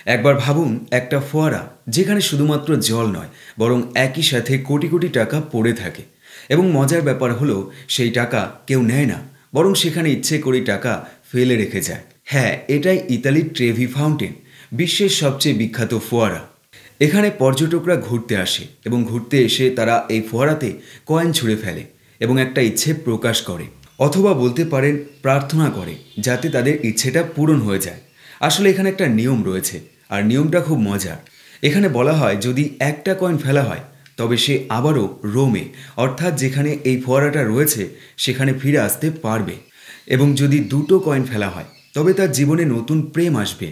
একবার ভাবুন একটা ফোয়ারা যেখানে শুধুমাত্র জল নয় বরং একই সাথে কোটি কোটি টাকা পড়ে থাকে এবং মজার ব্যাপার হলো সেই টাকা কেউ নেয় না বরং সেখানে ইচ্ছে করে টাকা ফেলে রেখে যায়। হ্যাঁ, এটাই ইতালির ট্রেভি ফাউন্টেন, বিশ্বের সবচেয়ে বিখ্যাত ফোয়ারা। এখানে পর্যটকরা ঘুরতে আসে এবং ঘুরতে এসে তারা এই ফোয়ারাতে কয়েন ছুঁড়ে ফেলে এবং একটা ইচ্ছে প্রকাশ করে, অথবা বলতে পারেন প্রার্থনা করে যাতে তাদের ইচ্ছেটা পূরণ হয়ে যায়। আসলে এখানে একটা নিয়ম রয়েছে আর নিয়মটা খুব মজার। এখানে বলা হয় যদি একটা কয়েন ফেলা হয় তবে সে আবারও রোমে, অর্থাৎ যেখানে এই ফোয়ারাটা রয়েছে সেখানে ফিরে আসতে পারবে। এবং যদি দুটো কয়েন ফেলা হয় তবে তার জীবনে নতুন প্রেম আসবে।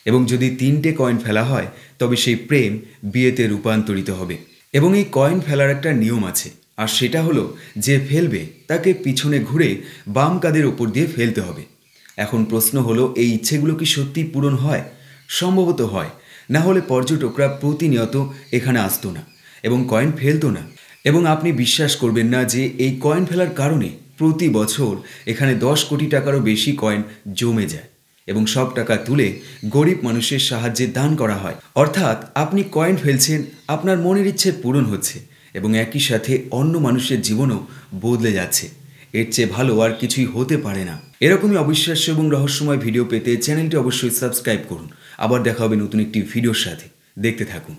এবং যদি তিনটে কয়েন ফেলা হয় তবে সেই প্রেম বিয়েতে রূপান্তরিত হবে। এবং এই কয়েন ফেলার একটা নিয়ম আছে, আর সেটা হলো যে ফেলবে তাকে পিছনে ঘুরে বাম কাঁধের ওপর দিয়ে ফেলতে হবে। এখন প্রশ্ন হলো এই ইচ্ছেগুলো কি সত্যি পূরণ হয়? সম্ভবত হয়, না হলে পর্যটকরা প্রতিনিয়ত এখানে আসতো না এবং কয়েন ফেলতো না। এবং আপনি বিশ্বাস করবেন না যে এই কয়েন ফেলার কারণে প্রতি বছর এখানে 10 কোটি টাকারও বেশি কয়েন জমে যায় এবং সব টাকা তুলে গরিব মানুষের সাহায্যে দান করা হয়। অর্থাৎ আপনি কয়েন ফেলছেন, আপনার মনের ইচ্ছে পূরণ হচ্ছে এবং একই সাথে অন্য মানুষের জীবনও বদলে যাচ্ছে। এর চেয়ে ভালো আর কিছুই হতে পারে না। এরকমই অবিশ্বাস্য এবং রহস্যময় ভিডিও পেতে চ্যানেলটি অবশ্যই সাবস্ক্রাইব করুন। আবার দেখা হবে নতুন একটি ভিডিওর সাথে। দেখতে থাকুন।